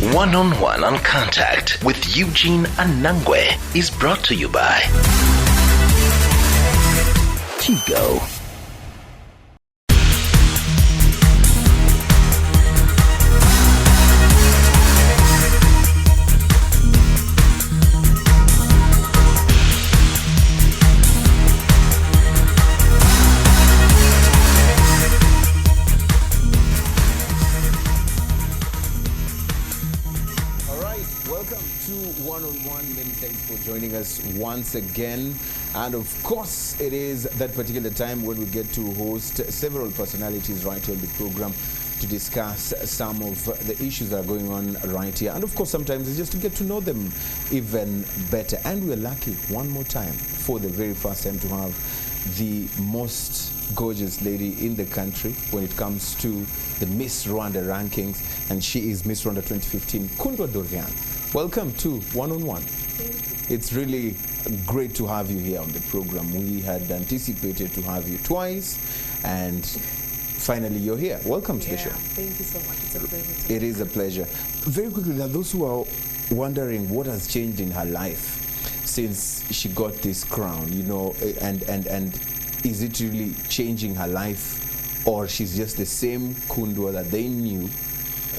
One-on-One on Contact with Eugene Anangwe is brought to you by Tigo. Joining us once again, and of course it is that particular time when we get to host several personalities right here on the program to discuss some of the issues that are going on right here, and of course sometimes it's just to get to know them even better. And we're lucky one more time, for the very first time, to have the most gorgeous lady in the country when it comes to the Miss Rwanda rankings, and she is Miss Rwanda 2015, Kundwa Doriane. Welcome to One-on-One. It's really great to have you here on the program. We had anticipated to have you twice, and finally you're here. Welcome to the show. Thank you so much. It's a pleasure. It is a pleasure. Very quickly, there are those who are wondering what has changed in her life since she got this crown, you know, and is it really changing her life, or she's just the same Kundwa that they knew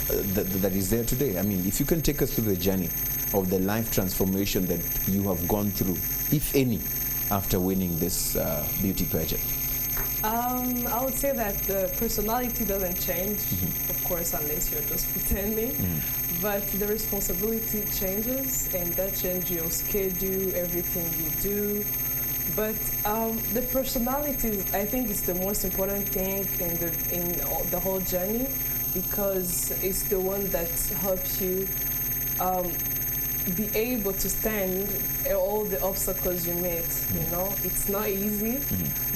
that is there today? I mean, if you can take us through the journey of the life transformation that you have gone through, if any, after winning this beauty pageant. I would say that the personality doesn't change, of course, unless you're just pretending. But the responsibility changes, and that changes your schedule, everything you do. But the personality, I think, is the most important thing in the whole journey, because it's the one that helps you be able to stand all the obstacles you meet. You know, it's not easy,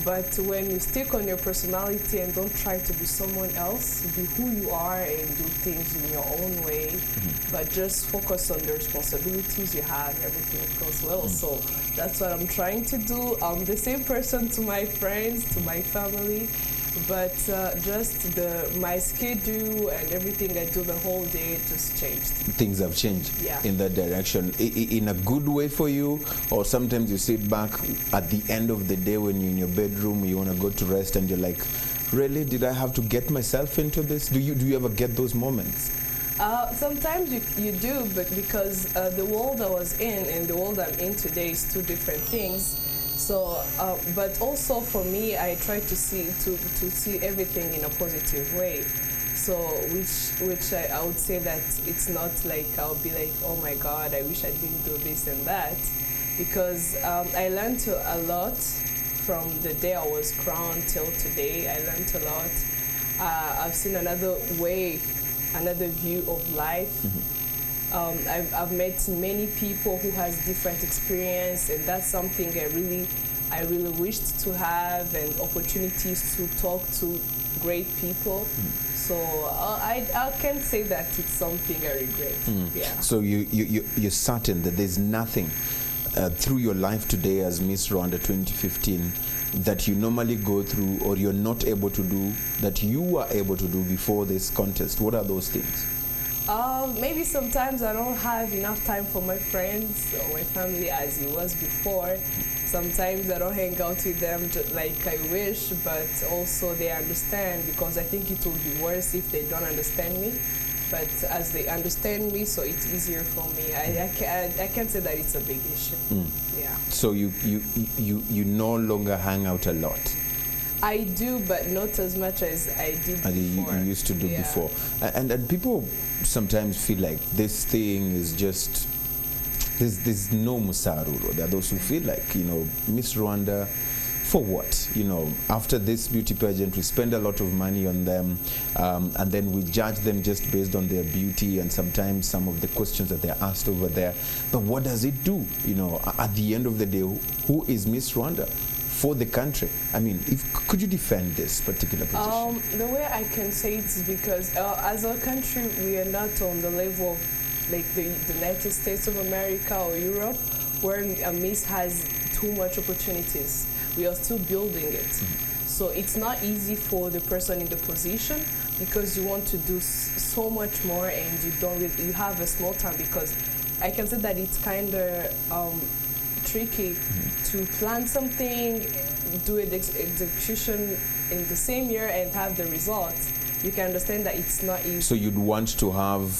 but when you stick on your personality and don't try to be someone else, be who you are and do things in your own way, but just focus on the responsibilities you have, everything goes well. So that's what I'm trying to do. I'm the same person to my friends, to my family, but just my schedule and everything I do the whole day just changed. Things have changed in that direction, in a good way for you, or sometimes you sit back at the end of the day when you're in your bedroom, you want to go to rest, and you're like, really, did I have to get myself into this? Do you ever get those moments? Sometimes you do, but because the world I was in and the world I'm in today is two different things. So, but also for me, I try to see everything in a positive way. So, which I would say that it's not like I'll be like, oh my God, I wish I didn't do this and that, because I learned a lot from the day I was crowned till today. I learned a lot. I've seen another way, another view of life. I've met many people who has different experience, and that's something I really wished to have, and opportunities to talk to great people. So I can say that it's something I regret. Yeah. So you're certain that there's nothing through your life today as Miss Rwanda 2015 that you normally go through, or you're not able to do, that you were able to do before this contest? What are those things? Maybe sometimes I don't have enough time for my friends or my family as it was before. Sometimes I don't hang out with them like I wish, but also they understand, because I think it would be worse if they don't understand me. But as they understand me, so it's easier for me. I can't say that it's a big issue. Yeah. So you no longer hang out a lot? I do, but not as much as I did before. You used to do before. And people sometimes feel like this thing is just, there's no musaruro. There are those who feel like, you know, Miss Rwanda, for what? You know, after this beauty pageant, we spend a lot of money on them, and then we judge them just based on their beauty and sometimes some of the questions that they're asked over there. But what does it do? You know, at the end of the day, who is Miss Rwanda for the country? I mean, could you defend this particular position? The way I can say it is because as a country, we are not on the level of like the United States of America or Europe, where a Miss has too much opportunities. We are still building it. So it's not easy for the person in the position, because you want to do so much more and you have a small time, because I can say that it's kind of tricky to plan something, do an execution in the same year and have the results. You can understand that it's not easy. So you'd want to have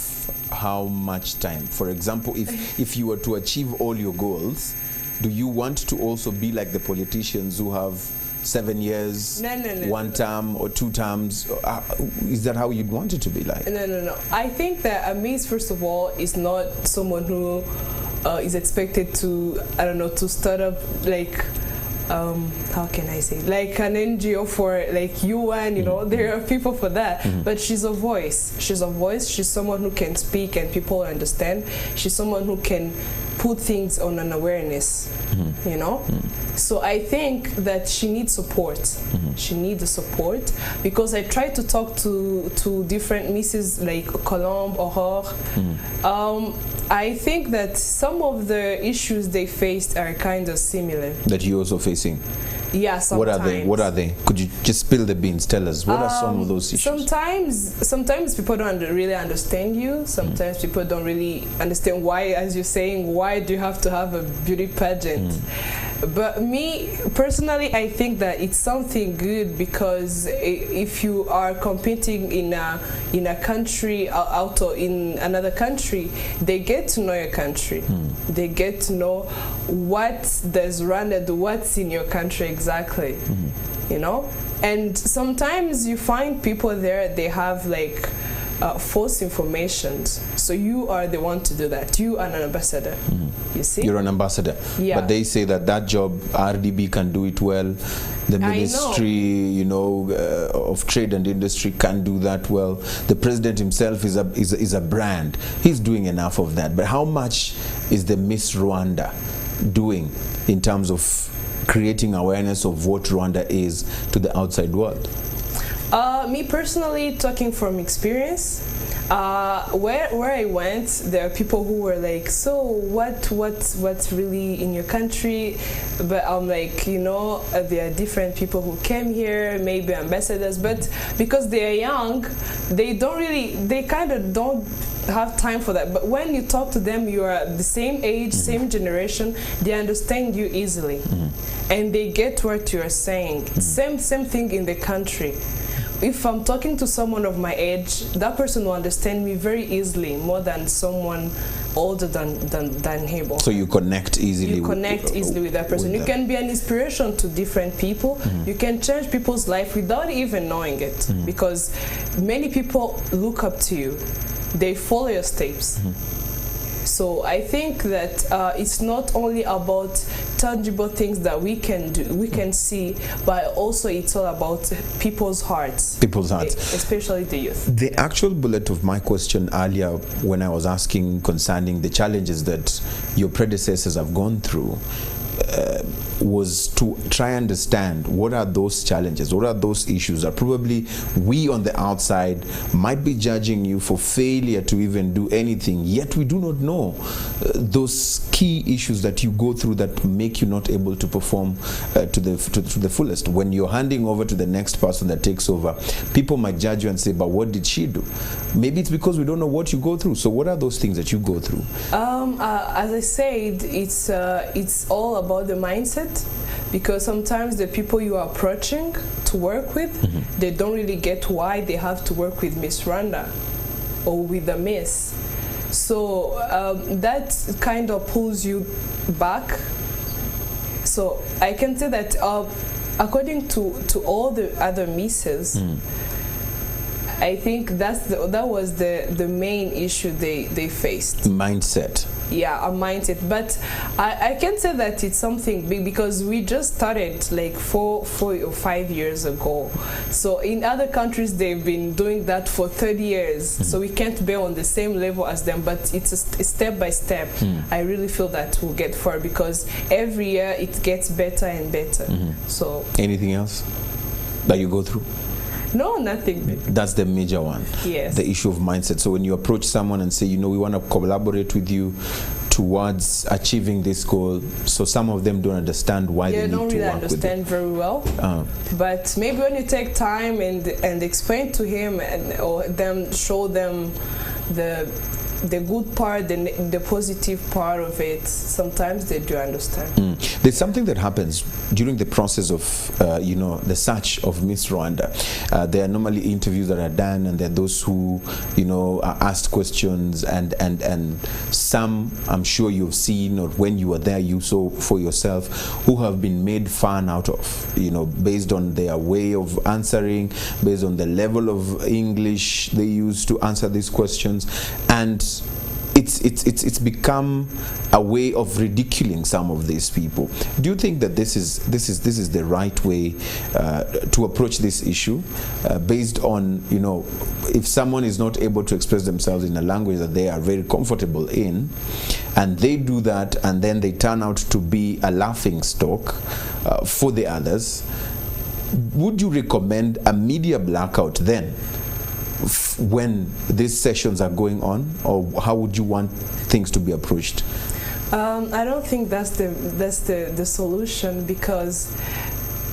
how much time? For example, if you were to achieve all your goals, do you want to also be like the politicians who have 7 years, one term or 2 terms? Is that how you'd want it to be like? No. I think that Amis, first of all, is not someone who is expected to, I don't know, to start up like, how can I say, like an NGO for like UN, you know, there are people for that, but she's a voice. She's someone who can speak and people understand. She's someone who can put things on an awareness, you know? So I think that she needs support. She needs the support, because I try to talk to different misses like Colombe or Aurore. I think that some of the issues they faced are kind of similar. That you're also facing? Yeah, sometimes. What are they? Could you just spill the beans? Tell us. What are some of those issues? Sometimes people don't really understand you. Sometimes people don't really understand why, as you're saying, why do you have to have a beauty pageant? But me, personally, I think that it's something good, because if you are competing in a country out or in another country, they get to know your country. They get to know what does Rwanda do, what's in your country exactly, you know? And sometimes you find people there, they have like false information. So you are the one to do that. You are an ambassador. You see? You're an ambassador. Yeah. But they say that job, RDB can do it well. The Ministry, you know, of Trade and Industry can do that well. The president himself is a brand. He's doing enough of that. But how much is the Miss Rwanda doing in terms of creating awareness of what Rwanda is to the outside world? Me personally, talking from experience, where I went, there are people who were like, so what's really in your country? But I'm like, you know, there are different people who came here, maybe ambassadors, but because they are young, they kind of don't have time for that. But when you talk to them, you are the same age, same generation, they understand you easily, and they get what you are saying. Same thing in the country. If I'm talking to someone of my age, that person will understand me very easily, more than someone older than him. So you connect easily. You connect easily with that person. You can be an inspiration to different people. You can change people's life without even knowing it, because many people look up to you. They follow your steps. So I think that it's not only about tangible things that we can do, we can see, but also it's all about people's hearts. People's hearts. Especially the youth. The actual bullet of my question earlier, when I was asking concerning the challenges that your predecessors have gone through, was to try and understand what are those challenges, what are those issues that probably we on the outside might be judging you for failure to even do anything, yet we do not know those key issues that you go through that make you not able to perform to the fullest. When you're handing over to the next person that takes over, people might judge you and say, but what did she do? Maybe it's because we don't know what you go through. So what are those things that you go through? As I said, it's all about the mindset, because sometimes the people you are approaching to work with, they don't really get why they have to work with Miss Rwanda or with the Miss. So that kind of pulls you back. So I can say that according to all the other Misses, I think that was the main issue they faced. Mindset. Yeah, a mindset. But I can say that it's something big, because we just started like 4 or 5 years ago. So in other countries, they've been doing that for 30 years. So we can't be on the same level as them, but it's a step by step. I really feel that we'll get far, because every year it gets better and better. So anything else that you go through? No, nothing big. That's the major one. Yes. The issue of mindset. So when you approach someone and say, you know, we want to collaborate with you, towards achieving this goal? So some of them don't understand why they need to work with it. They don't really understand very well. But maybe when you take time and explain to him or them, show them the good part, the positive part of it, sometimes they do understand. There's something that happens during the process of, the search of Miss Rwanda. There are normally interviews that are done, and there are those who, are asked questions, and some I'm sure you've seen, or when you were there you saw for yourself, who have been made fun out of, based on their way of answering, based on the level of English they use to answer these questions, and it's become a way of ridiculing some of these people. Do you think that this is the right way to approach this issue, based on, if someone is not able to express themselves in a language that they are very comfortable in, and they do that, and then they turn out to be a laughing stock for the others? Would you recommend a media blackout then, when these sessions are going on, or how would you want things to be approached? I don't think that's the solution, because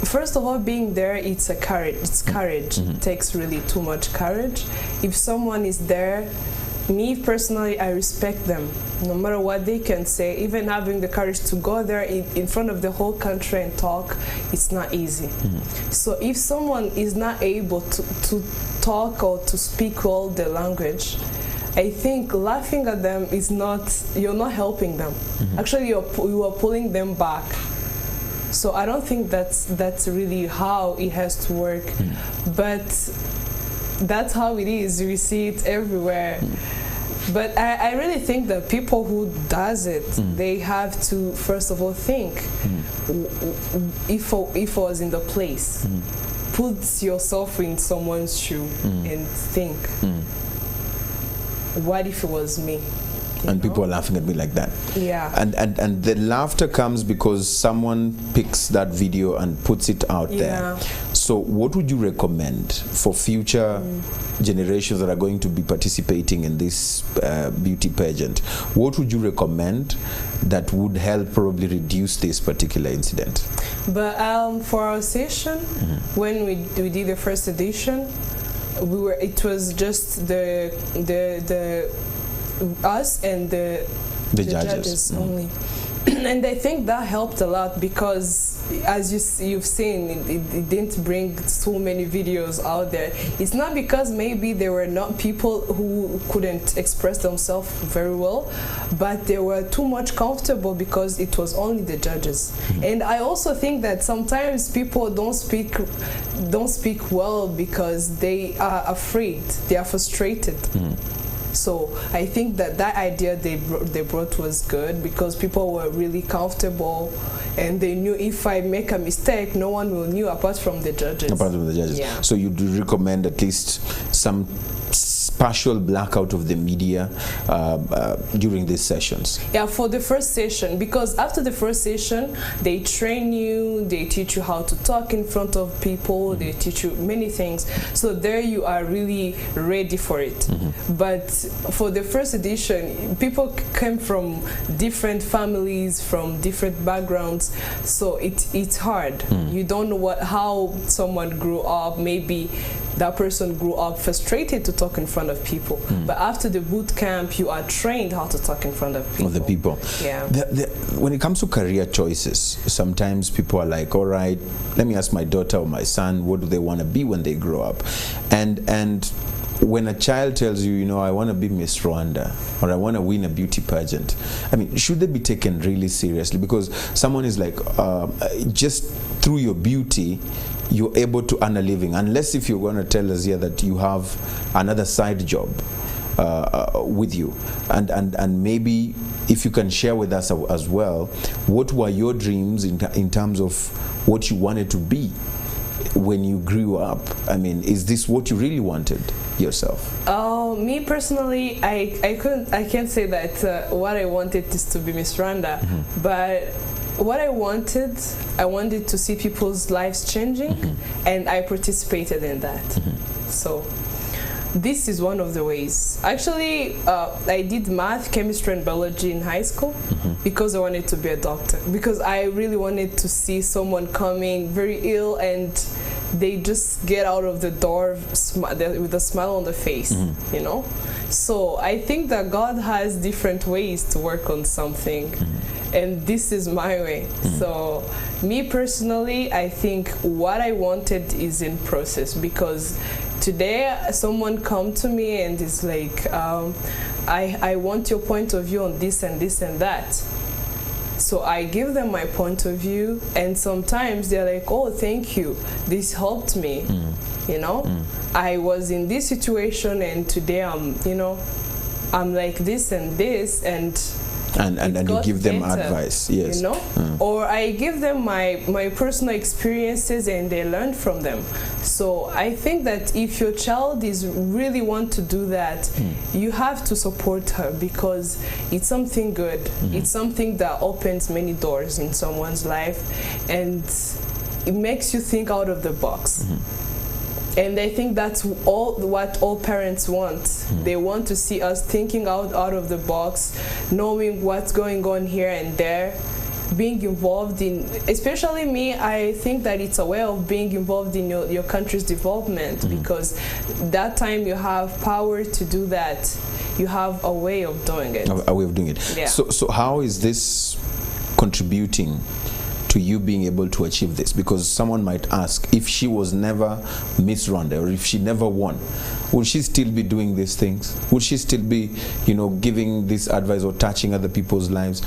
first of all, being there, it's courage. It takes really too much courage. If someone is there, me personally, I respect them. No matter what they can say, even having the courage to go there in front of the whole country and talk, it's not easy. So if someone is not able to talk or to speak well the language, I think laughing at them is you're not helping them. Actually, you are pulling them back. So I don't think that's really how it has to work. But that's how it is. We see it everywhere. But I really think that people who does it, they have to first of all think, if I was in the place, put yourself in someone's shoe and think, what if it was me? And people are laughing at me like that. Yeah. And the laughter comes because someone picks that video and puts it out there. So what would you recommend for future generations that are going to be participating in this beauty pageant? What would you recommend that would help probably reduce this particular incident? But for our session, when we did the first edition, it was just the us and the judges only. And I think that helped a lot, because as you've seen, it didn't bring so many videos out there. It's not because maybe there were not people who couldn't express themselves very well, but they were too much comfortable because it was only the judges. And I also think that sometimes people don't speak well because they are afraid, they are frustrated. So I think that idea they brought was good, because people were really comfortable, and they knew if I make a mistake, no one will know apart from the judges. Apart from the judges. Yeah. So you do recommend at least some partial blackout of the media during these sessions? Yeah, for the first session, because after the first session, they train you, they teach you how to talk in front of people, they teach you many things. So there you are really ready for it. But for the first edition, people came from different families, from different backgrounds, so it's hard. You don't know how someone grew up. Maybe that person grew up frustrated to talk in front of people. But after the boot camp, you are trained how to talk in front of people. Of the people. Yeah. When it comes to career choices, sometimes people are like, all right, let me ask my daughter or my son, what do they want to be when they grow up? And when a child tells you, I want to be Miss Rwanda, or I want to win a beauty pageant, I mean, should they be taken really seriously? Because someone is like, just through your beauty, you're able to earn a living, unless if you're going to tell us here that you have another side job with you, and maybe if you can share with us as well, what were your dreams in terms of what you wanted to be when you grew up? I mean, is this what you really wanted yourself? Me personally, I can't say that what I wanted is to be Miss Rwanda, but what I wanted to see people's lives changing, and I participated in that. So this is one of the ways. Actually, I did math, chemistry, and biology in high school because I wanted to be a doctor. Because I really wanted to see someone coming very ill and they just get out of the door with a smile on the face, you know? So I think that God has different ways to work on something. And this is my way. So me personally, I think what I wanted is in process, because today someone come to me and is like, I want your point of view on this and this and that. So I give them my point of view, and sometimes they're like, oh, thank you, this helped me, you know? I was in this situation and today I'm, you know, I'm like this and this, and you give them advice, yes, you know, or I give them my personal experiences and they learn from them. So I think that if your child is really want to do that, you have to support her, because it's something good. It's something that opens many doors in someone's life, and it makes you think out of the box. And I think that's what all parents want. They want to see us thinking out of the box, knowing what's going on here and there, being involved in, especially me, I think that it's a way of being involved in your country's development, because that time you have power to do that. You have a way of doing it. A way of doing it. Yeah. So how is this contributing to you being able to achieve this? Because someone might ask, if she was never Miss Rwanda, or if she never won, would she still be doing these things? Would she still be, you know, giving this advice or touching other people's lives?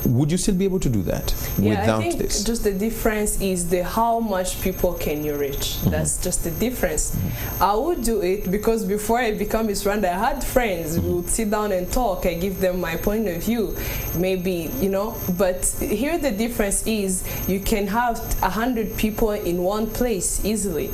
Would you still be able to do that without I think this? Just the difference is how much people can you reach. That's just the difference. I would do it because before I become Miss Rwanda, I had friends. We would sit down and talk. I give them my point of view, maybe, you know. But here the difference is you can have 100 people in one place easily.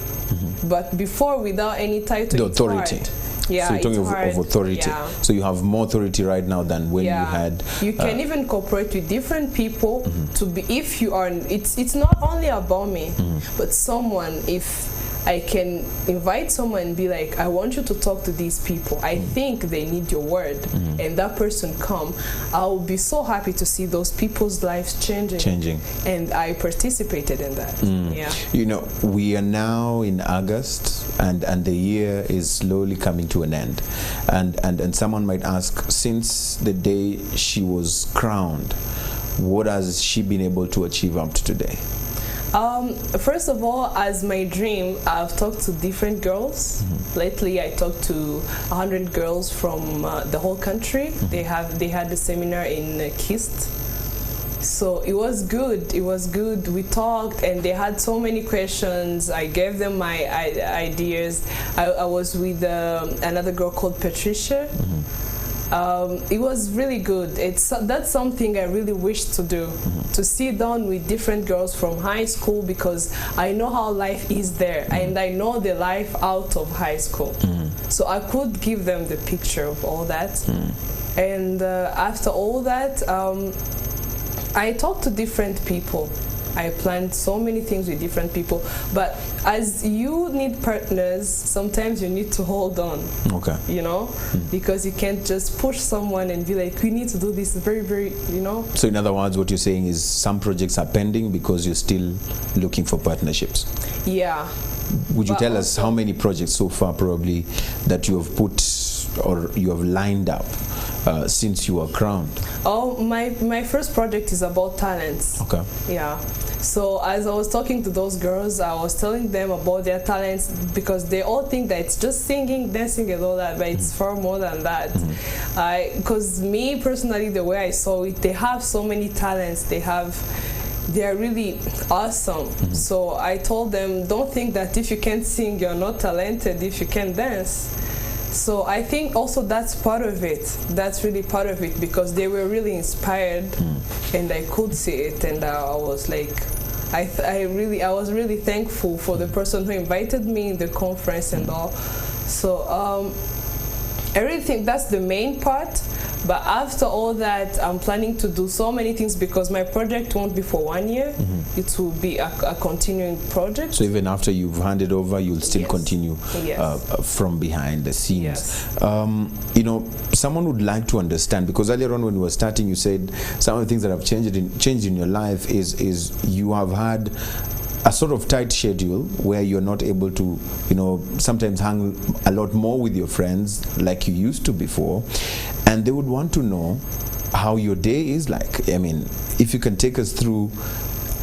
But before, without any title, the authority. It's hard. Yeah, so you're talking of authority. Yeah. So you have more authority right now than when you had. You can even cooperate with different people to be. If you are, it's not only about me, but someone. If I can invite someone and be like, I want you to talk to these people. I think they need your word, and that person come. I will be so happy to see those people's lives changing. And I participated in that. Yeah. You know, we are now in August, and the year is slowly coming to an end. And someone might ask, since the day she was crowned, what has she been able to achieve up to today? First of all, as my dream, I've talked to different girls. Lately, I talked to 100 girls from the whole country. They had a seminar in Kist. So it was good. It was good. We talked, and they had so many questions. I gave them my ideas. I was with another girl called Patricia. It was really good. That's something I really wish to do, to sit down with different girls from high school, because I know how life is there, and I know the life out of high school. So I could give them the picture of all that. And after all that, I talked to different people. I planned so many things with different people, but as you need partners, sometimes you need to hold on. Okay. You know, because you can't just push someone and be like, we need to do this very, very, you know. So in other words, what you're saying is some projects are pending because you're still looking for partnerships. Yeah. Would you tell us how many projects so far probably that you have put or you have lined up since you were crowned? Oh, my first project is about talents. Okay. Yeah. So as I was talking to those girls, I was telling them about their talents, because they all think that it's just singing, dancing and all that, but it's far more than that. Because me personally, the way I saw it, they have so many talents. They are really awesome. So I told them, don't think that if you can't sing, you're not talented if you can dance. So I think also that's part of it. That's really part of it, because they were really inspired, and I could see it, and I was like, I was really thankful for the person who invited me in the conference and all. So everything, that's the main part. But after all that, I'm planning to do so many things because my project won't be for 1 year. It will be a continuing project. So even after you've handed over, you'll still Yes. continue Yes. from behind the scenes. Yes. You know, someone would like to understand, because earlier on when we were starting, you said some of the things that have changed in your life is you have had a sort of tight schedule where you're not able to, you know, sometimes hang a lot more with your friends like you used to before, and they would want to know how your day is like. I mean, if you can take us through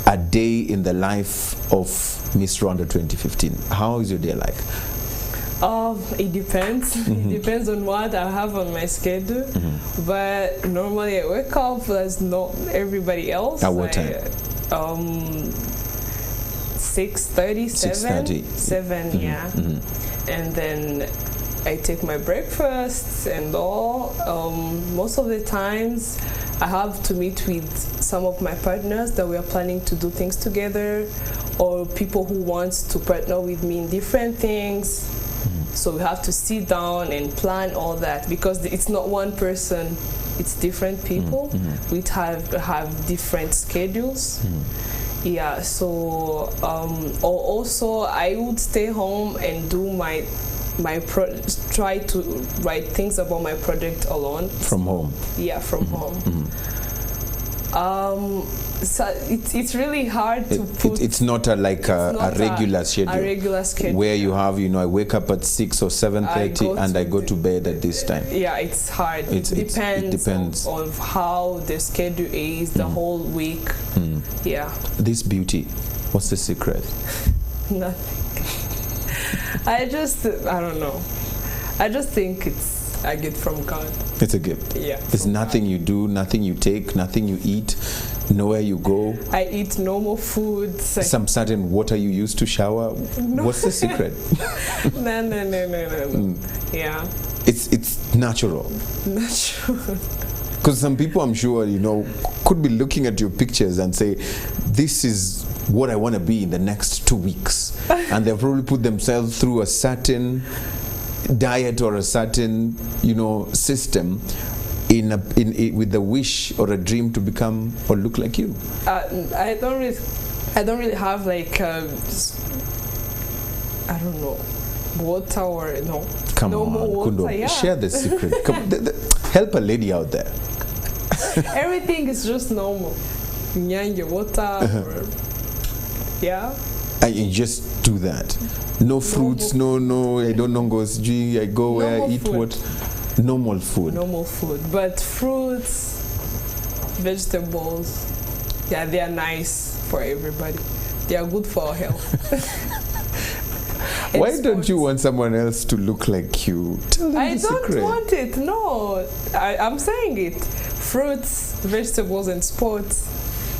a day in the life of Miss Rwanda 2015, how is your day like? It depends. It depends on what I have on my schedule. But normally I wake up as not everybody else. At what time? 6:30, 6:30. 7, yeah. And then I take my breakfast and all. Most of the times I have to meet with some of my partners that we are planning to do things together, or people who want to partner with me in different things. So we have to sit down and plan all that, because it's not one person, it's different people. We have different schedules. Yeah, so also I would stay home and do try to write things about my project alone. From home? Yeah, from home. So it's really hard to put. It's not a regular schedule. A regular schedule. Where you have, you know, I wake up at 6 or 7:30 and I go to bed at this time. Yeah, it's hard. It depends on how the schedule is the whole week. Yeah. This beauty, what's the secret? Nothing. I don't know. I just think it's a gift from God. It's a gift. Yeah. There's nothing you do, nothing you take, nothing you eat, nowhere you go. I eat normal food. Some certain water you use to shower. No. What's the secret? No. Yeah. It's natural. Natural. Because some people, I'm sure, you know, could be looking at your pictures and say, this is what I want to be in the next 2 weeks. And they'll probably put themselves through a certain diet or a certain, you know, system with the wish or a dream to become or look like you. I don't really have like I don't know, water or no. Come no on, more water, Kundwa, yeah. share the secret. Come, help a lady out there. Everything is just normal. Nyanja water. Or, yeah. And you just do that. No fruits, no, I don't know, I go where I eat food. what? Normal food. Normal food. But fruits, vegetables, yeah, they are nice for everybody. They are good for our health. Why don't you want someone else to look like you? Tell them I the don't secret. want it, no. I'm saying it. Fruits, vegetables, and sports.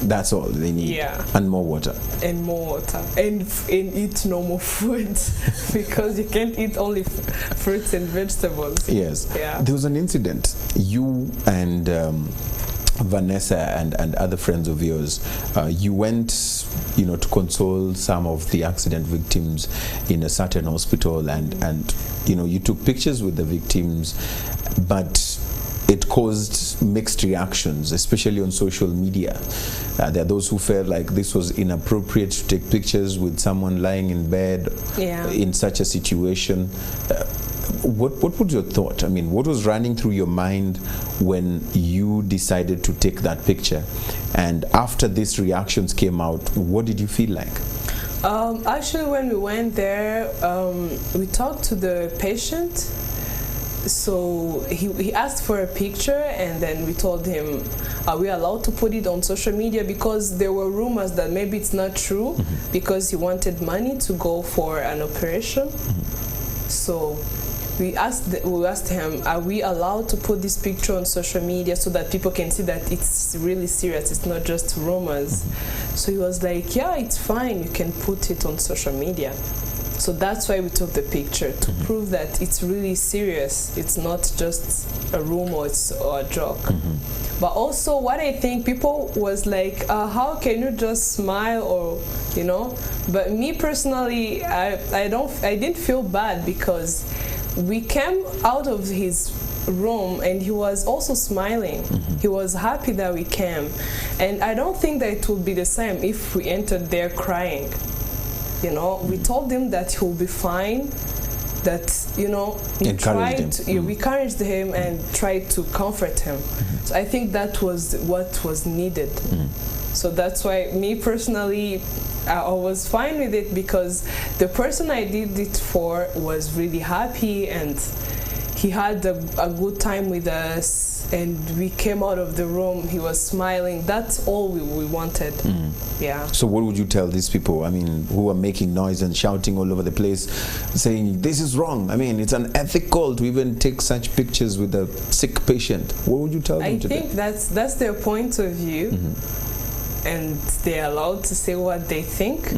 That's all they need. Yeah. And more water. And more water. And eat normal food. Because you can't eat only fruits and vegetables. Yes. Yeah. There was an incident. You and Vanessa and other friends of yours, you went, you know, to console some of the accident victims in a certain hospital, and you know, you took pictures with the victims, but it caused mixed reactions, especially on social media. There are those who felt like this was inappropriate to take pictures with someone lying in bed in such a situation. What was your thought? I mean, what was running through your mind when you decided to take that picture? And after these reactions came out, what did you feel like? Actually, when we went there, we talked to the patient. So he asked for a picture, and then we told him, are we allowed to put it on social media? Because there were rumors that maybe it's not true, because he wanted money to go for an operation. So we asked him, are we allowed to put this picture on social media so that people can see that it's really serious, it's not just rumors? So he was like, yeah, it's fine, you can put it on social media. So that's why we took the picture, to prove that it's really serious. It's not just a rumor or a joke. But also what I think, people was like, how can you just smile, or, you know? But me personally, I didn't feel bad, because we came out of his room and he was also smiling. He was happy that we came, and I don't think that it would be the same if we entered there crying. You know, we told him that he'll be fine, that, you know, we encouraged him and tried to comfort him. So I think that was what was needed. So that's why, me personally, I was fine with it, because the person I did it for was really happy and he had a good time with us, and we came out of the room, he was smiling. That's all we wanted. Yeah. So what would you tell these people, I mean, who are making noise and shouting all over the place, saying this is wrong? I mean, it's unethical to even take such pictures with a sick patient. What would you tell them today? I think that's their point of view, and they're allowed to say what they think.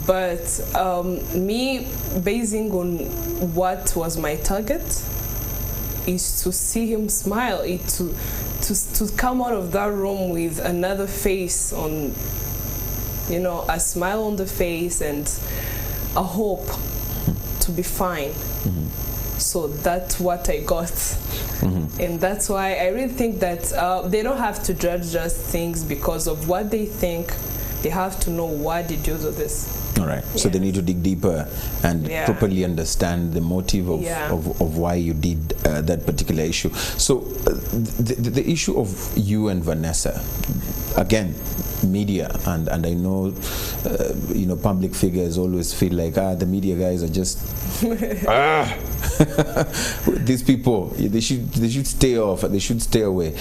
But me, basing on what was my target, is to see him smile, to come out of that room with another face on, you know, a smile on the face and a hope to be fine. So that's what I got. And that's why I really think that they don't have to judge just things because of what they think. They have to know why did you do this. All right. So they need to dig deeper and properly understand the motive of why you did that particular issue. So the issue of you and Vanessa, again, media, and I know you know, public figures always feel like the media guys are just these people, they should stay off, they should stay away.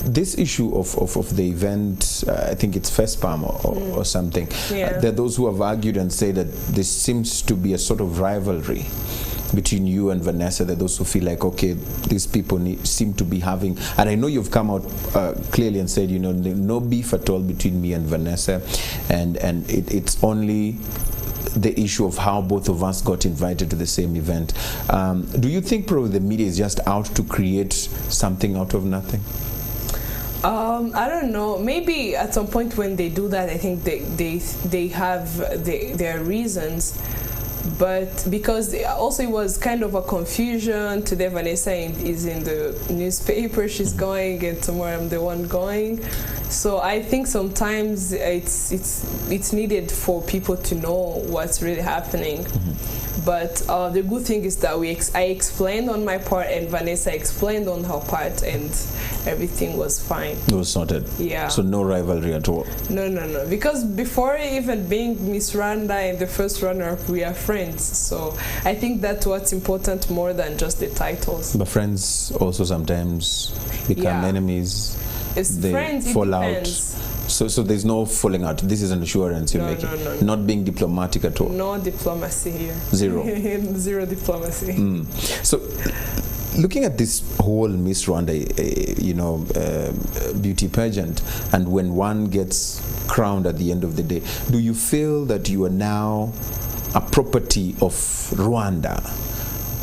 This issue of the event, I think it's FESPAM or something, there are those who have argued and say that this seems to be a sort of rivalry between you and Vanessa. There are those who feel like, okay, these people seem to be having, and I know you've come out clearly and said, you know, no beef at all between me and Vanessa, and it's only the issue of how both of us got invited to the same event. Do you think probably the media is just out to create something out of nothing? I don't know. Maybe at some point when they do that, I think they have their reasons. But because also it was kind of a confusion. Today Vanessa is in the newspaper, she's going, and tomorrow I'm the one going. So I think sometimes it's needed for people to know what's really happening. But the good thing is that I explained on my part and Vanessa explained on her part, and everything was fine. It was sorted. Yeah. So no rivalry at all. No. Because before even being Miss Rwanda and the first runner-up, we are friends. So I think that's what's important more than just the titles. But friends also sometimes become enemies. They friends, fall out. So there's no falling out. This is an assurance you're making. No. Not being diplomatic at all. No diplomacy here. Zero. Zero diplomacy. So looking at this whole Miss Rwanda, beauty pageant, and when one gets crowned at the end of the day, do you feel that you are now a property of Rwanda,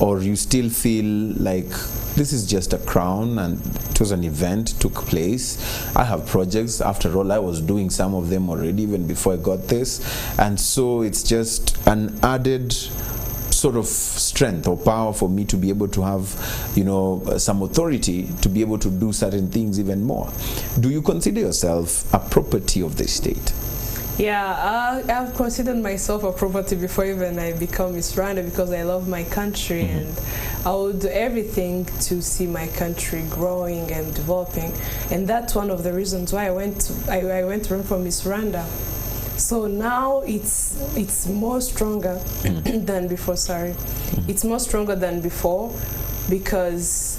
or you still feel like this is just a crown and it was an event, took place? I have projects, after all I was doing some of them already even before I got this, and so it's just an added sort of strength or power for me to be able to have, some authority to be able to do certain things even more. Do you consider yourself a property of the state? Yeah, I've considered myself a property before even I become Miss Rwanda, because I love my country and I would do everything to see my country growing and developing, and that's one of the reasons why I went to run for Miss Rwanda. So now it's more stronger than before. It's more stronger than before, because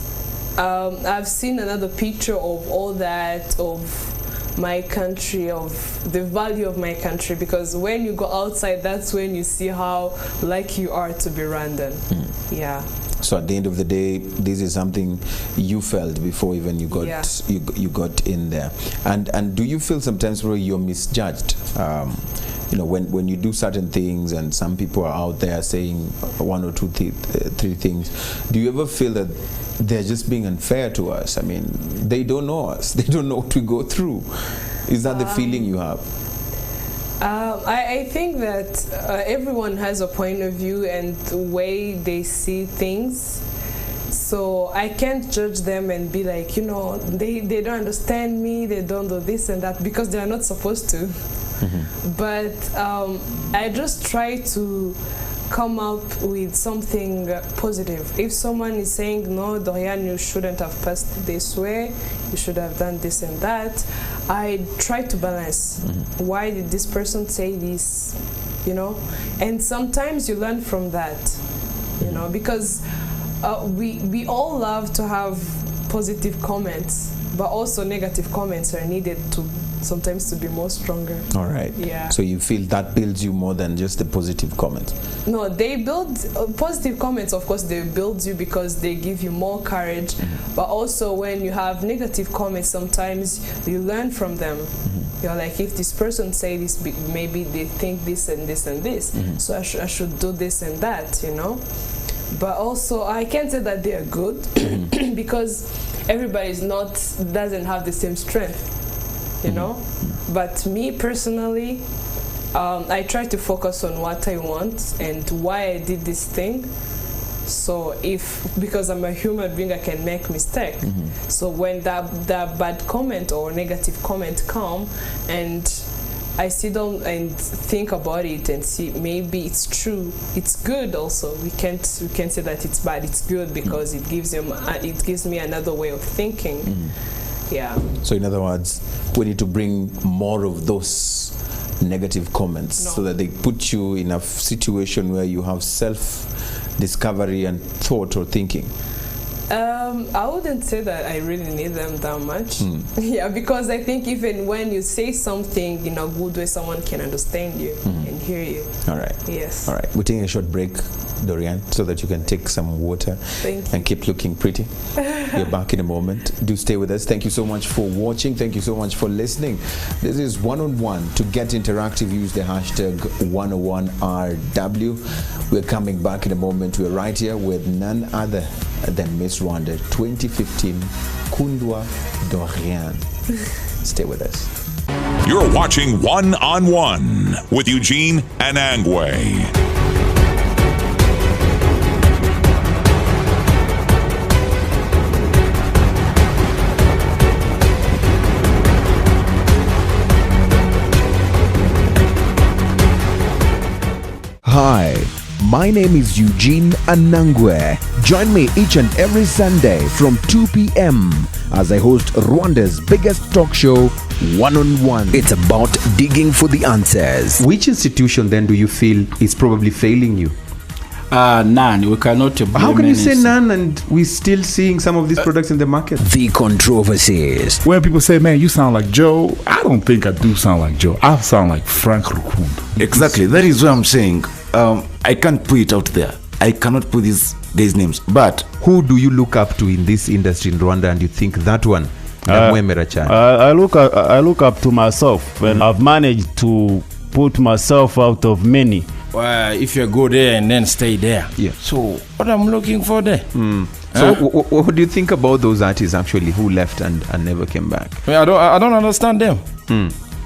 I've seen another picture of all that, of my country, of the value of my country, because when you go outside, that's when you see how lucky you are to be Rwandan. Yeah. So at the end of the day, this is something you felt before even you got you got in there. And do you feel sometimes where you're misjudged? When you do certain things and some people are out there saying one or two, three things, do you ever feel that they're just being unfair to us? I mean, they don't know us. They don't know what we go through. Is that the feeling you have? I think that everyone has a point of view and the way they see things. So I can't judge them and be like, they don't understand me, they don't do this and that, because they are not supposed to. But I just try to come up with something positive. If someone is saying, no, Doriane, you shouldn't have passed this way, you should have done this and that, I try to balance. Why did this person say this? And sometimes you learn from that, because we all love to have positive comments, but also negative comments are needed sometimes to be more stronger. All right. Yeah. So you feel that builds you more than just the positive comments? No, they build positive comments. Of course, they build you because they give you more courage. But also, when you have negative comments, sometimes you learn from them. You're like, if this person say this, maybe they think this and this and this. So I should do this and that, But also, I can't say that they are good because everybody doesn't have the same strength. But me personally, I try to focus on what I want and why I did this thing. So because I'm a human being, I can make mistake. So when that bad comment or negative comment come, and I sit down and think about it and see maybe it's true, it's good also. We can't say that it's bad, it's good, because it gives me another way of thinking. Yeah. So in other words, we need to bring more of those negative comments so that they put you in a situation where you have self-discovery and thought or thinking. I wouldn't say that I really need them that much. Yeah, because I think even when you say something in a good way, someone can understand you and hear you. All right. Yes. All right. We're taking a short break, Doriane, so that you can take some water and keep looking pretty. We're back in a moment. Do stay with us. Thank you so much for watching. Thank you so much for listening. This is One-on-One. To get interactive, use the hashtag 101RW. We're coming back in a moment. We're right here with none other than Miss Rwanda 2015, Kundwa Doriane. Stay with us. You're watching One-on-One with Eugene Anangwe. Hi, my name is Eugene Anangwe. Join me each and every Sunday from 2 p.m. as I host Rwanda's biggest talk show, One-on-One. It's about digging for the answers. Which institution then do you feel is probably failing you? None. We cannot blame. How can you say none and we're still seeing some of these products in the market? The controversies. When people say, man, you sound like Joe, I don't think I do sound like Joe. I sound like Frank Rukundo. Exactly. That is what I'm saying. I can't put it out there. I cannot put these guys' names. But who do you look up to in this industry in Rwanda and you think that one? I look up to myself, and I've managed to put myself out of many. If you go there and then stay there. Yeah. So what I'm looking for there. So what do you think about those artists actually who left and never came back? I don't understand them.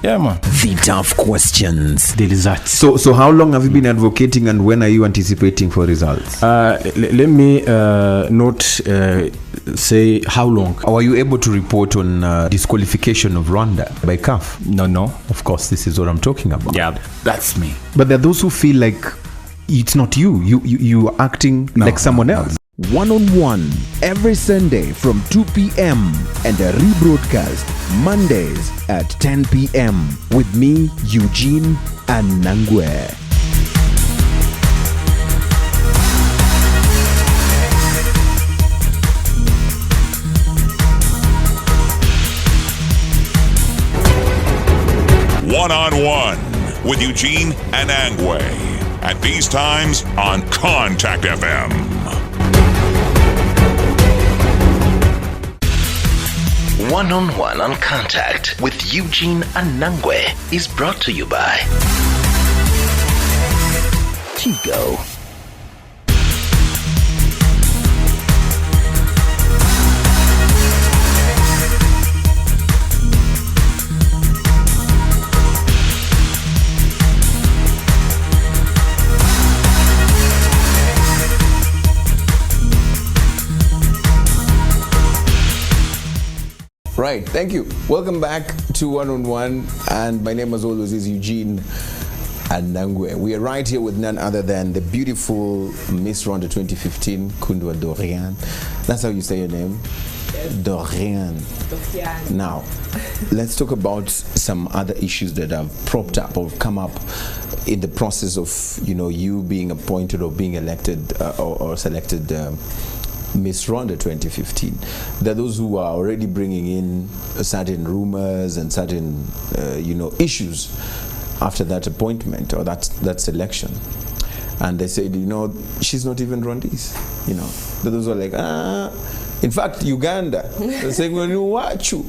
Yeah, man. The tough questions. The results. So how long have you been advocating and when are you anticipating for results? Let me not say how long. Or are you able to report on disqualification of Rwanda by CAF? No. Of course, this is what I'm talking about. Yeah, that's me. But there are those who feel like it's not you. You are acting like someone else. One-on-One every Sunday from 2 p.m. and a rebroadcast Mondays at 10 p.m. with me, Eugene Anangwe. One-on-One with Eugene Anangwe. At these times on Contact FM. One-on-One on Contact with Eugene Anangwe is brought to you by Tigo. Right, thank you. Welcome back to One on One, and my name, as always, is Eugene Anangwe. We are right here with none other than the beautiful Miss Rwanda 2015, Kundwa Doriane. That's how you say your name? Yes. Doriane. Now, let's talk about some other issues that have propped up or come up in the process of, you being appointed or being elected or selected Miss Rwanda 2015. There are those who are already bringing in certain rumors and certain, issues after that appointment or that selection. And they said, she's not even Rwandese. Those who are like, in fact, Uganda, they're saying, well, you watch you.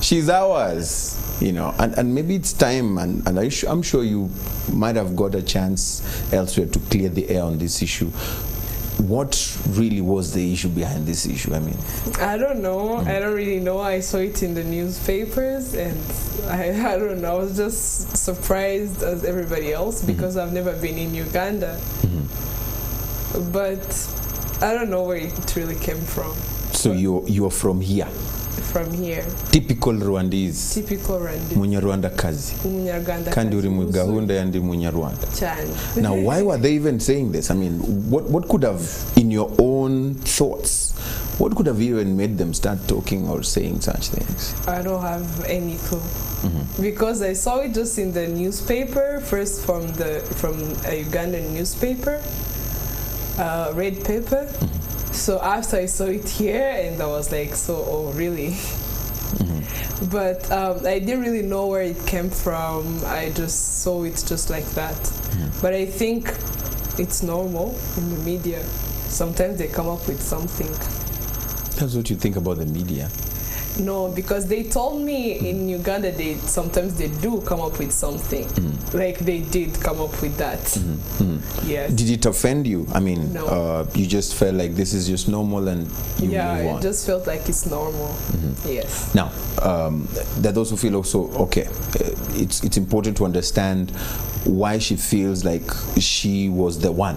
She's ours. And maybe it's time, and I'm sure you might have got a chance elsewhere to clear the air on this issue. What really was the issue behind this issue? I don't know. I don't really know. I saw it in the newspapers, and I don't know. I was just surprised as everybody else because I've never been in Uganda. But I don't know where it really came from. So you're from here? From here. Typical Rwandese. Typical Rwandese. Munyarwanda kazi. Munyarwanda kandi uri mu gahunda yandi munyarwanda. Now, why were they even saying this? What could have, in your own thoughts, what could have even made them start talking or saying such things? I don't have any clue. Because I saw it just in the newspaper, first from a Ugandan newspaper, red paper. So after I saw it here, and I was like, oh, really? But I didn't really know where it came from. I just saw it just like that. But I think it's normal in the media. Sometimes they come up with something. That's what you think about the media? No, because they told me in Uganda sometimes they do come up with something. Like they did come up with that. Yes. Did it offend you? No. You just felt like this is just normal and you move on? Yeah, it just felt like it's normal. Yes. Now, there are those who feel also, okay, it's important to understand why she feels like she was the one.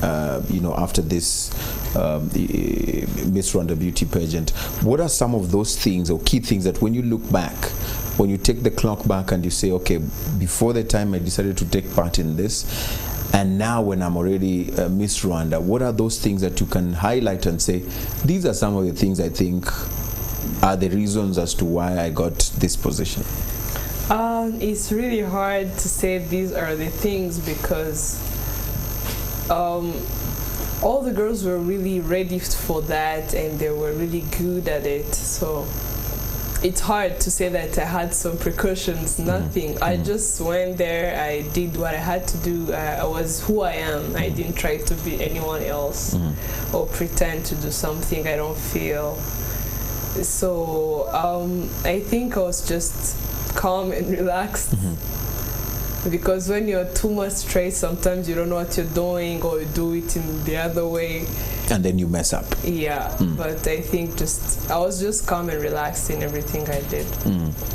After this Miss Rwanda beauty pageant, what are some of those things or key things that when you look back, when you take the clock back and you say, okay, before the time I decided to take part in this, and now when I'm already Miss Rwanda, what are those things that you can highlight and say, these are some of the things I think are the reasons as to why I got this position? It's really hard to say these are the things because all the girls were really ready for that and they were really good at it. So it's hard to say that I had some precautions, nothing. I just went there, I did what I had to do. I was who I am. I didn't try to be anyone else or pretend to do something I don't feel. So I think I was just calm and relaxed. Because when you're too much stressed, sometimes you don't know what you're doing or you do it in the other way. And then you mess up. Yeah, but I think I was just calm and relaxed in everything I did.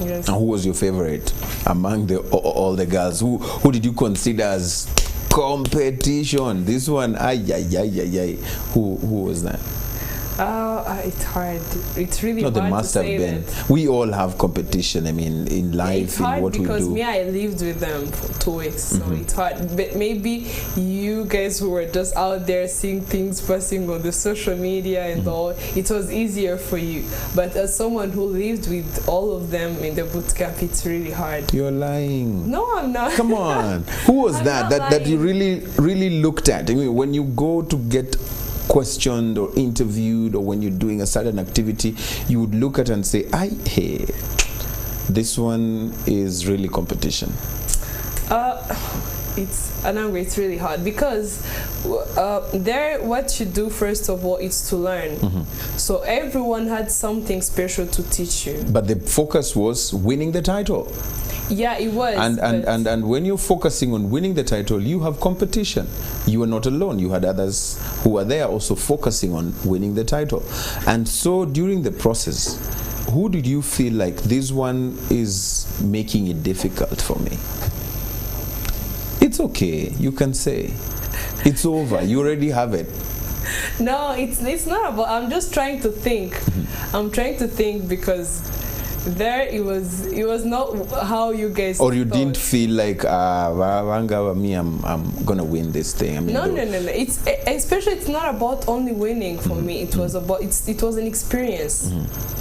Yes. And who was your favorite among all the girls? Who did you consider as competition? This one, who was that? It's hard. It's really hard there must to have say been. that. We all have competition. In life, it's hard in what we do. because me, I lived with them for 2 weeks, so it's hard. But maybe you guys who were just out there seeing things passing on the social media and all, it was easier for you. But as someone who lived with all of them in the boot camp, it's really hard. You're lying. No, I'm not. Come on. Who was that you really looked at? When you go to get questioned or interviewed, or when you're doing a certain activity, you would look at and say, hey, this one is really competition? It's really hard because there, what you do first of all is to learn. So everyone had something special to teach you. But the focus was winning the title. Yeah, it was. And when you're focusing on winning the title, you have competition. You were not alone. You had others who were there also focusing on winning the title. And so during the process, who did you feel like this one is making it difficult for me? It's okay. You can say. It's over. You already have it. No, it's not about. I'm just trying to think. I'm trying to think because there it was not how you guys. Or you thought. didn't feel like me, I'm gonna win this thing. I mean, No. It's especially it's not about only winning for me. It was about it was an experience.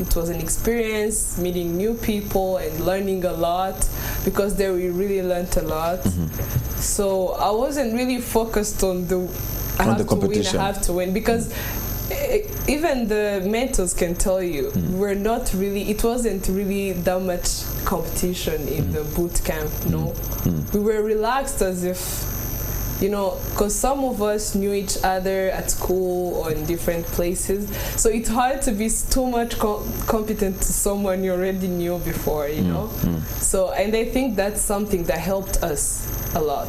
It was an experience meeting new people and learning a lot because there we really learned a lot. So I wasn't really focused on the I On have the to win. competition. I have to win because. Even the mentors can tell you we're not really. It wasn't really that much competition in the boot camp. No, we were relaxed as if, because some of us knew each other at school or in different places. So it's hard to be too much competent to someone you already knew before. So and I think that's something that helped us a lot.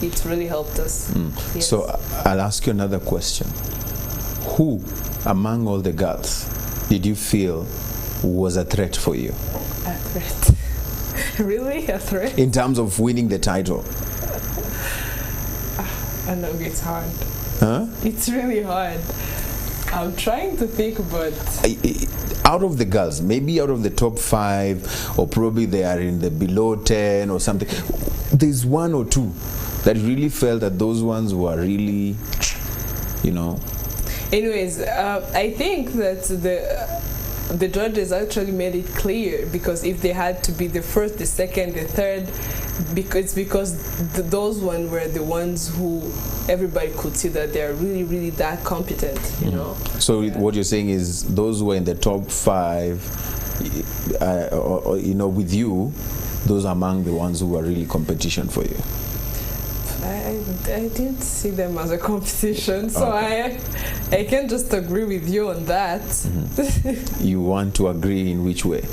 It really helped us. Yes. So I'll ask you another question. Who among all the girls did you feel was a threat for you? A threat? Really? A threat? In terms of winning the title? I know it's hard. Huh? It's really hard. I'm trying to think, but out of the girls, maybe out of the top 5, or probably they are in the below 10 or something, there's one or two that really felt that those ones were really, Anyways, I think that the judges actually made it clear, because if they had to be the first, the second, the third, because those ones were the ones who everybody could see that they're really, really that competent, So what you're saying is those who were in the top 5, with you, those are among the ones who were really competition for you. I didn't see them as a competition, so I can just agree with you on that. You want to agree in which way?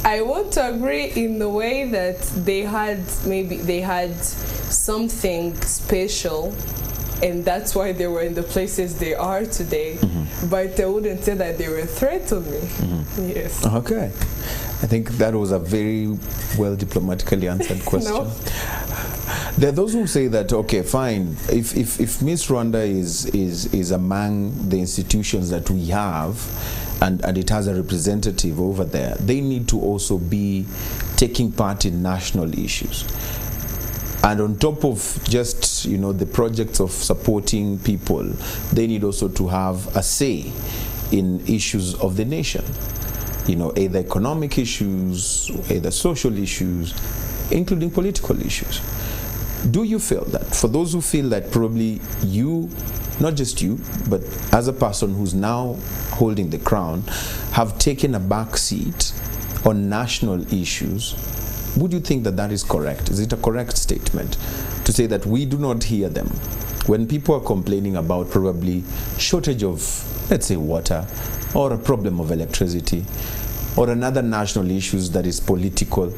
I want to agree in the way that they had something special, and that's why they were in the places they are today. But I wouldn't say that they were a threat to me. Yes. Okay. I think that was a very well diplomatically answered question. No. There are those who say that, okay, fine, if Miss Rwanda is among the institutions that we have, and it has a representative over there, they need to also be taking part in national issues. And on top of just, the projects of supporting people, they need also to have a say in issues of the nation. Either economic issues, either social issues, including political issues. Do you feel that, for those who feel that probably you, not just you, but as a person who's now holding the crown, have taken a back seat on national issues, would you think that that is correct? Is it a correct statement to say that we do not hear them? When people are complaining about probably shortage of, let's say, water, or a problem of electricity, or another national issues that is political,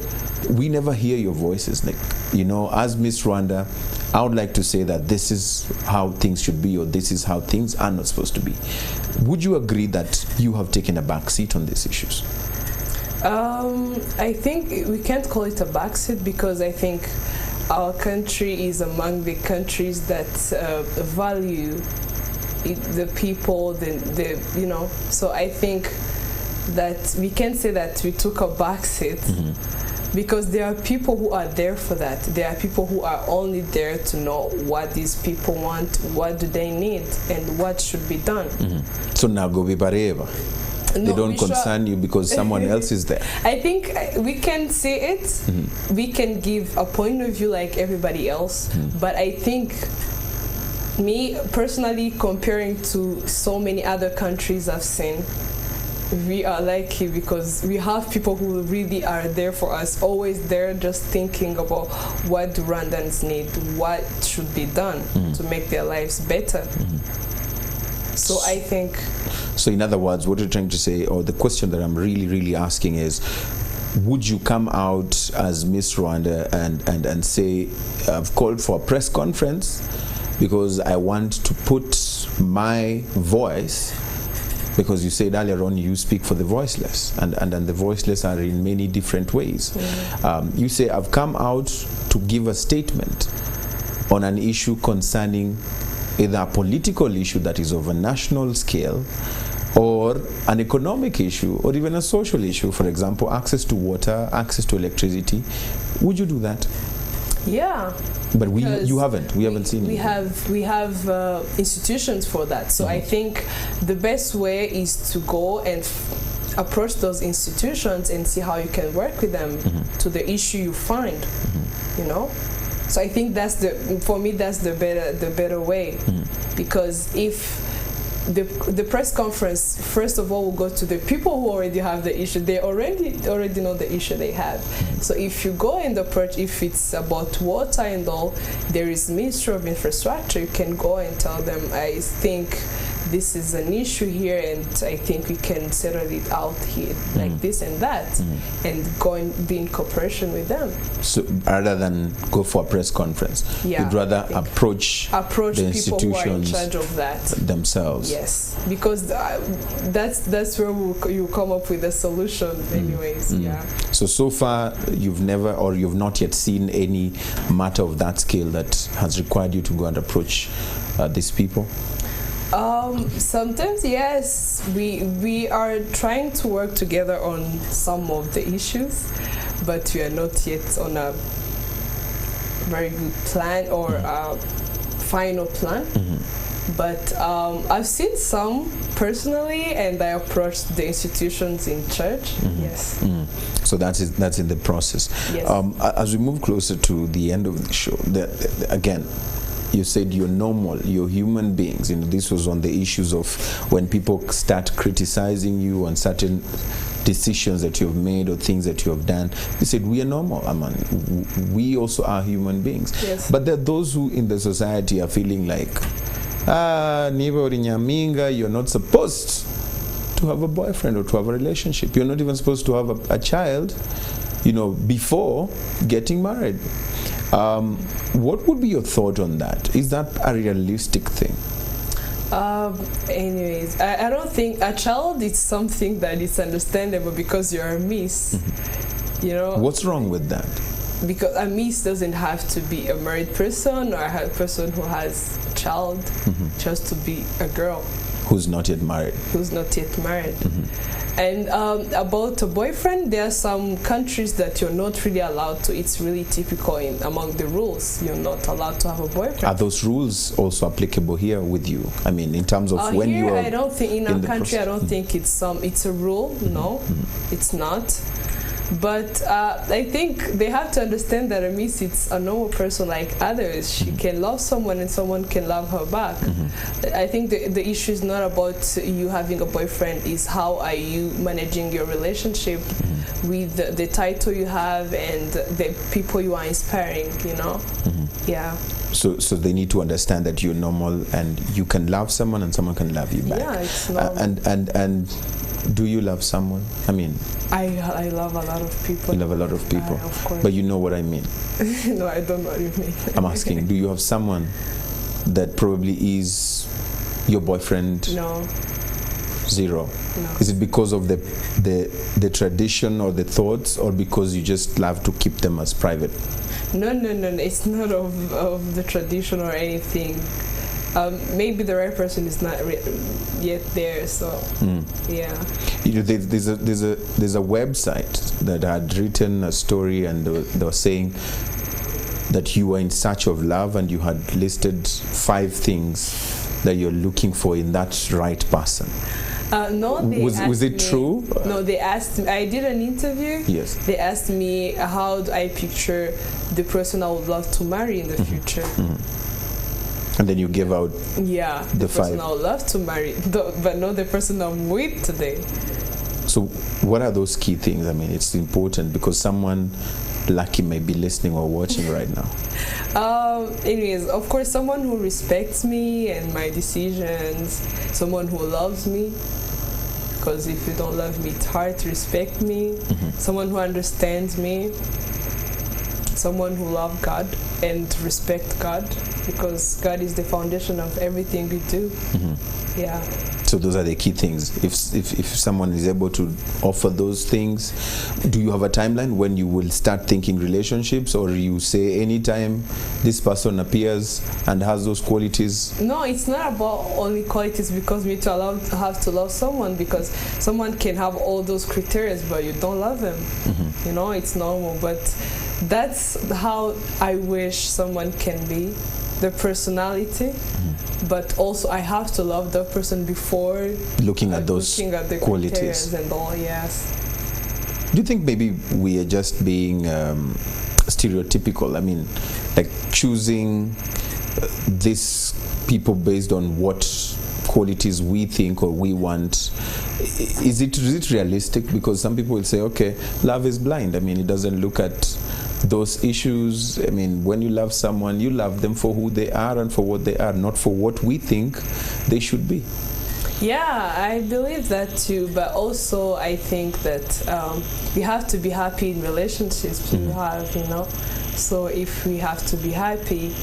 we never hear your voices. As Miss Rwanda, I would like to say that this is how things should be, or this is how things are not supposed to be. Would you agree that you have taken a back seat on these issues? I think we can't call it a backseat, because I think our country is among the countries that value the people, So I think that we can't say that we took a backseat, because there are people who are there for that. There are people who are only there to know what these people want, what do they need, and what should be done. So now go be bareva. They don't concern you because someone else is there. I think we can see it. We can give a point of view like everybody else. But I think, me personally, comparing to so many other countries I've seen, we are lucky because we have people who really are there for us, always there, just thinking about what do Rwandans need, what should be done to make their lives better. So I think... So in other words, what you're trying to say, or the question that I'm really, really asking is, would you come out as Miss Rwanda and say, I've called for a press conference because I want to put my voice, because you said earlier on you speak for the voiceless, and the voiceless are in many different ways. You say, I've come out to give a statement on an issue concerning either a political issue that is of a national scale, or an economic issue, or even a social issue, for example, access to water, access to electricity, would you do that? Yeah. But we haven't seen we it. We have institutions for that. So I think the best way is to go and approach those institutions and see how you can work with them to the issue you find. You know. So I think that's for me that's the better way, because if the press conference, first of all, will go to the people who already have the issue. They already know the issue they have. So if you go and approach, if it's about water and all, there is Ministry of Infrastructure. You can go and tell them, I think this is an issue here, and I think we can settle it out here, like this and that, and go and be in cooperation with them. So rather than go for a press conference, you'd rather approach the people institutions who are in charge of that themselves. Yes, because that's where you come up with a solution anyways. Yeah. So far you've not yet seen any matter of that scale that has required you to go and approach these people? Sometimes yes, we are trying to work together on some of the issues, but we are not yet on a very good plan or a final plan. But I've seen some personally, and I approached the institutions in church. Yes. So that's in the process. Yes. As we move closer to the end of the show, again, you said you're normal, you're human beings. This was on the issues of when people start criticizing you on certain decisions that you've made or things that you have done. You said we are normal. We also are human beings. Yes. But there are those who in the society are feeling like, you're not supposed to have a boyfriend or to have a relationship. You're not even supposed to have a child, before getting married. What would be your thought on that? Is that a realistic thing? Anyways, I don't think a child is something that is understandable because you're a miss. What's wrong with that? Because a miss doesn't have to be a married person or a person who has a child, just to be a girl who's not yet married. And about a boyfriend, there are some countries that you're not really allowed to. It's really typical among the rules. You're not allowed to have a boyfriend. Are those rules also applicable here with you? In terms of when you are I don't think in our country. I don't think it's a rule. No, it's not. But I think they have to understand that a miss is a normal person like others. She can love someone and someone can love her back. I think the issue is not about you having a boyfriend, is how are you managing your relationship with the title you have and the people you are inspiring, Yeah. So they need to understand that you're normal and you can love someone and someone can love you back. Yeah, it's normal. And do you love someone? I love a lot of people. You love a lot of people? Of course. But you know what I mean? No, I don't know what you mean. I'm asking, do you have someone that probably is your boyfriend? No. Zero? No. Is it because of the tradition or the thoughts, or because you just love to keep them as private? No. It's not of the tradition or anything. Maybe the right person is not yet there, so yeah. There's a website that had written a story, and they were saying that you were in search of love, and you had listed 5 things that you're looking for in that right person. No, was it true? No, they asked me. I did an interview. Yes. They asked me how do I picture the person I would love to marry in the future. And then you give out the person I would love to marry, but not the person I'm with today. So what are those key things? It's important because someone lucky may be listening or watching right now. Anyways, of course, someone who respects me and my decisions, someone who loves me, because if you don't love me, it's hard to respect me. Someone who understands me, someone who loves God and respect God, because God is the foundation of everything we do. Yeah. So those are the key things. If someone is able to offer those things, do you have a timeline when you will start thinking relationships, or you say anytime this person appears and has those qualities? No, it's not about only qualities, because we have to love someone, because someone can have all those criteria but you don't love them. You know, it's normal, but that's how I wish someone can be, the personality. But also I have to love the person before looking at those the qualities and all. Yes. Do you think maybe we are just being stereotypical? I mean, like choosing these people based on what qualities we think or we want. Is it realistic? Because some people will say, okay, love is blind. I mean, it doesn't look at those issues. I mean, when you love someone, you love them for who they are and for what they are, not for what we think they should be. Yeah, I believe that too, but also I think that we have to be happy in relationships we have, you know. So if we have to be happy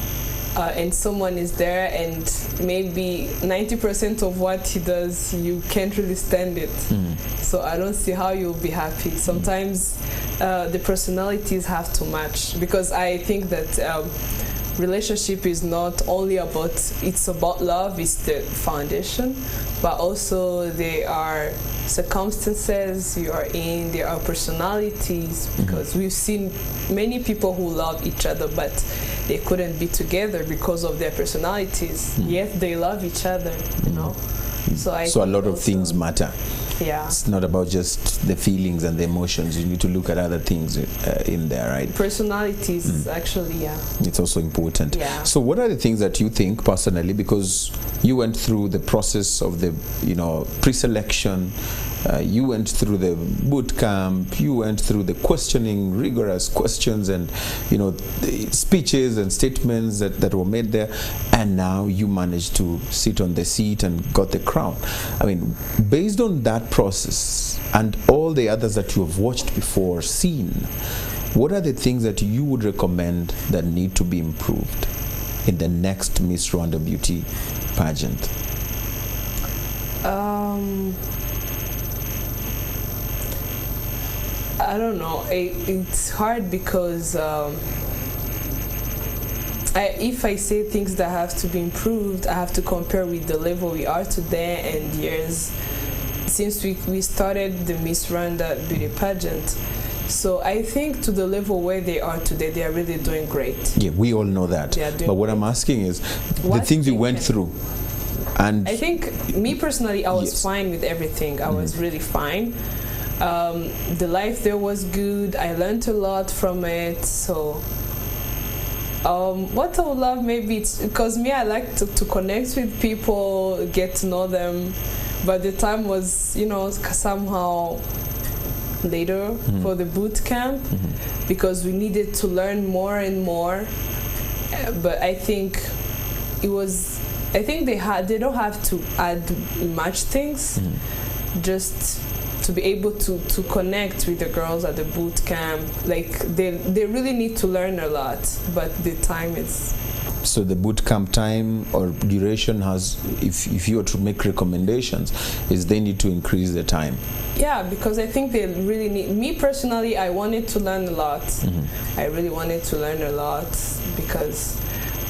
and someone is there and maybe 90% of what he does, you can't really stand it. So I don't see how you'll be happy. Sometimes the personalities have to match, because I think that relationship is not only about, it's about love, it's the foundation, but also there are circumstances you are in, there are personalities, because we've seen many people who love each other but they couldn't be together because of their personalities, yet they love each other, you know. So a lot of things matter. Yeah. It's not about just the feelings and the emotions. You need to look at other things in there, right? Personalities, actually, yeah. It's also important. Yeah. So what are the things that you think personally, because you went through the process of the, pre-selection, you went through the boot camp, you went through the questioning, rigorous questions and, the speeches and statements that were made there, and now you managed to sit on the seat and got the crown. I mean, based on that process and all the others that you have watched before, seen, what are the things that you would recommend that need to be improved in the next Miss Rwanda Beauty pageant? I don't know. It's hard because if I say things that have to be improved, I have to compare with the level we are today and years since we started the Miss Rwanda Beauty pageant. So I think to the level where they are today, they are really doing great. Yeah, we all know that. But what I'm asking is the things you went through. And I think, me personally, I was fine with everything. I was really fine. The life there was good. I learned a lot from it. So what I would love, maybe it's because me, I like to connect with people, get to know them. But the time was, somehow later for the boot camp, because we needed to learn more and more. But I think they don't have to add much things, just to be able to connect with the girls at the boot camp. Like they really need to learn a lot, but the time is. So the boot camp time or duration has, if you were to make recommendations, is they need to increase the time. Yeah, because I think they really need. Me personally, I wanted to learn a lot. I really wanted to learn a lot because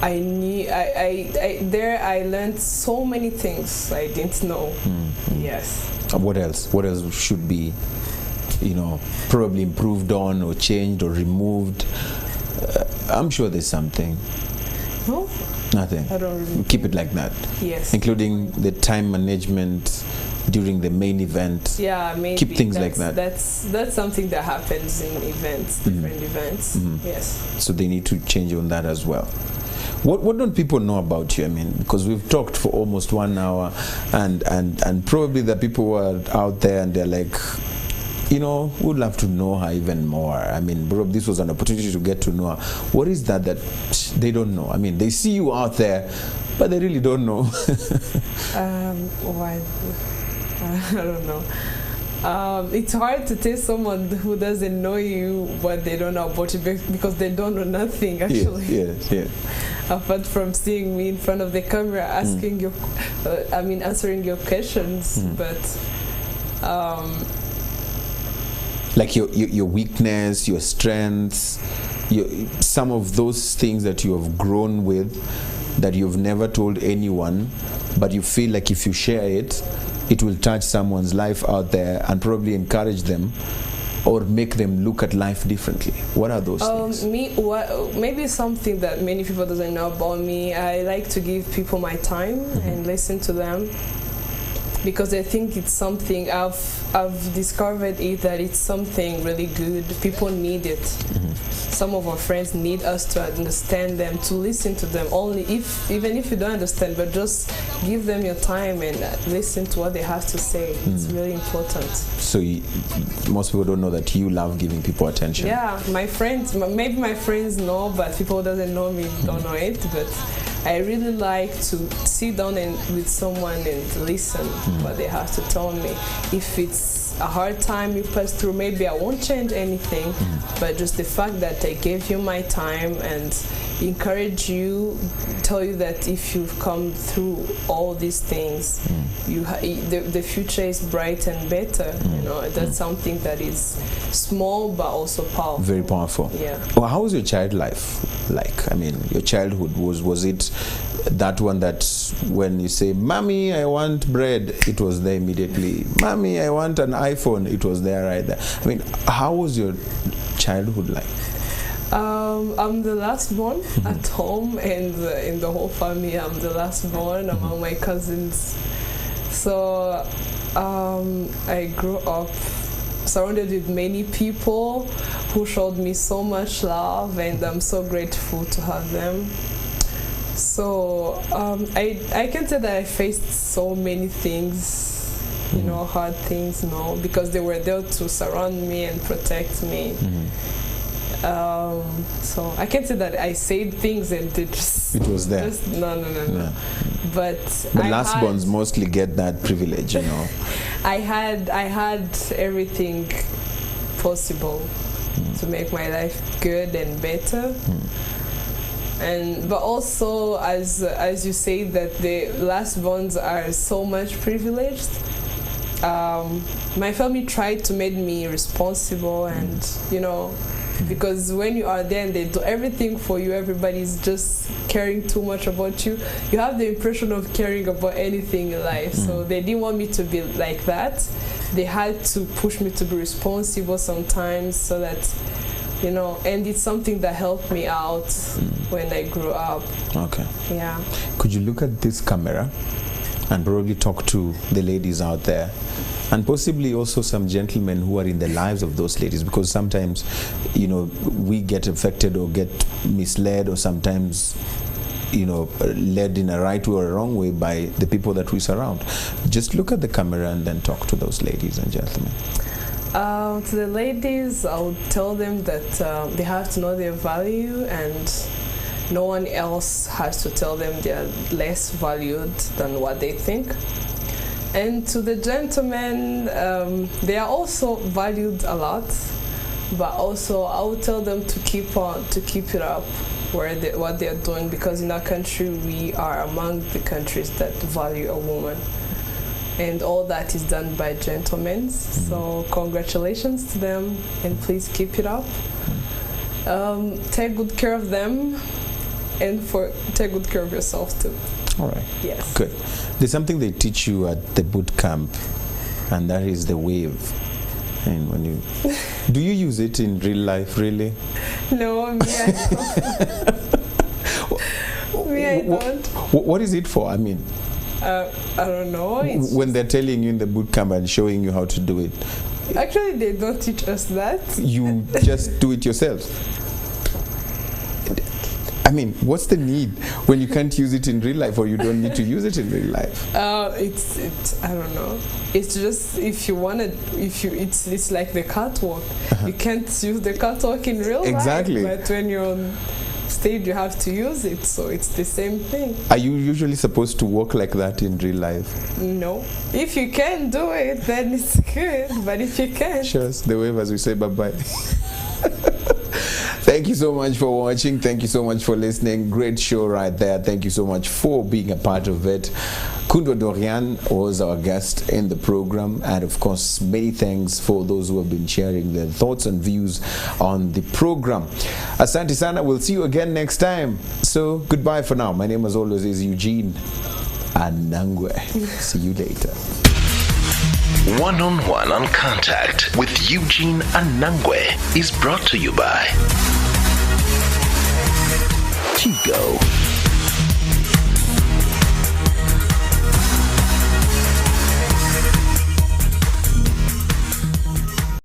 I knew I learned so many things I didn't know. Yes. What else? What else should be, probably improved on or changed or removed? I'm sure there's something. No? Nothing. I don't really keep it like that. Yes. Including the time management during the main event. Yeah, maybe. Keep things like that. That's something that happens in events, different events. Yes. So they need to change on that as well. What don't people know about you? I mean, because we've talked for almost 1 hour, and probably the people who are out there and they're like, would love to know her even more. I mean, bro, this was an opportunity to get to know her. What is that they don't know? I mean, they see you out there, but they really don't know. Why? I don't know. It's hard to tell someone who doesn't know you what they don't know about you because they don't know nothing actually. Yeah. Apart from seeing me in front of the camera, asking answering your questions, but. Like your weakness, your strengths, some of those things that you have grown with, that you've never told anyone, but you feel like if you share it, it will touch someone's life out there and probably encourage them or make them look at life differently. What are those things? Maybe something that many people doesn't know about me. I like to give people my time and listen to them, because I think it's something I've discovered that it's something really good. People need it. Some of our friends need us to understand them, to listen to them. Even if you don't understand, but just give them your time and listen to what they have to say. It's really important. So most people don't know that you love giving people attention. Yeah, my friends, maybe my friends know, but people who doesn't know me don't know it. But I really like to sit down with someone and listen what they have to tell me. If it's a hard time you pass through, maybe I won't change anything, but just the fact that I gave you my time and encourage you, tell you that if you've come through all these things, the future is bright and better. You know, that's something that is small but also powerful. Very powerful. Yeah. Well, how was your child life like? I mean, your childhood, was it that one that when you say, "Mommy, I want bread," it was there immediately? "Mommy, I want an iPhone," it was there right there? I mean, how was your childhood like? I'm the last born at home, and in the whole family I'm the last born among my cousins. So I grew up surrounded with many people who showed me so much love, and I'm so grateful to have them. So I can say that I faced so many things, you know, hard things, because they were there to surround me and protect me. So I can't say that I said things and it was there. No. But last borns mostly get that privilege, you know. I had everything possible to make my life good and better. But also, as you say, that the last borns are so much privileged. My family tried to make me responsible, and because when you are there and they do everything for you, everybody's just caring too much about you. You have the impression of caring about anything in life. So they didn't want me to be like that. They had to push me to be responsible sometimes, so that and it's something that helped me out when I grew up. Okay. Yeah. Could you look at this camera and probably talk to the ladies out there, and possibly also some gentlemen who are in the lives of those ladies, because sometimes we get affected or get misled, or sometimes led in a right way or a wrong way by the people that we surround. Just look at the camera and then talk to those ladies and gentlemen. To the ladies, I would tell them that they have to know their value, and no one else has to tell them they're less valued than what they think. And to the gentlemen, they are also valued a lot, but also I would tell them to keep it up what they're doing, because in our country we are among the countries that value a woman. And all that is done by gentlemen. So congratulations to them, and please keep it up. Take good care of them, and take good care of yourself too. All right. Yes. Good. There's something they teach you at the boot camp, and that is the wave. And when you do you use it in real life, really? No, me I don't. Me I don't. What is it for? I mean, I don't know. When they're telling you in the boot camp and showing you how to do it. Actually, they don't teach us that. You just do it yourself. I mean, what's the need when you can't use it in real life, or you don't need to use it in real life? It's I don't know. It's just if you want it, it's like the catwalk. You can't use the catwalk in real Exactly. life, but when you're on stage you have to use it, so it's the same thing. Are you usually supposed to walk like that in real life? No. If you can do it, then it's good, but if you can't... Sure, the wave as we say bye-bye. Thank you so much for watching. Thank you so much for listening. Great show right there. Thank you so much for being a part of it. Kundwa Doriane was our guest in the program, and of course many thanks for those who have been sharing their thoughts and views on the program. Asante sana. We'll see you again next time. So goodbye for now. My name as always is Eugene Anangwe. See you later. One-on-one on Contact with Eugene Anangwe is brought to you by Tigo.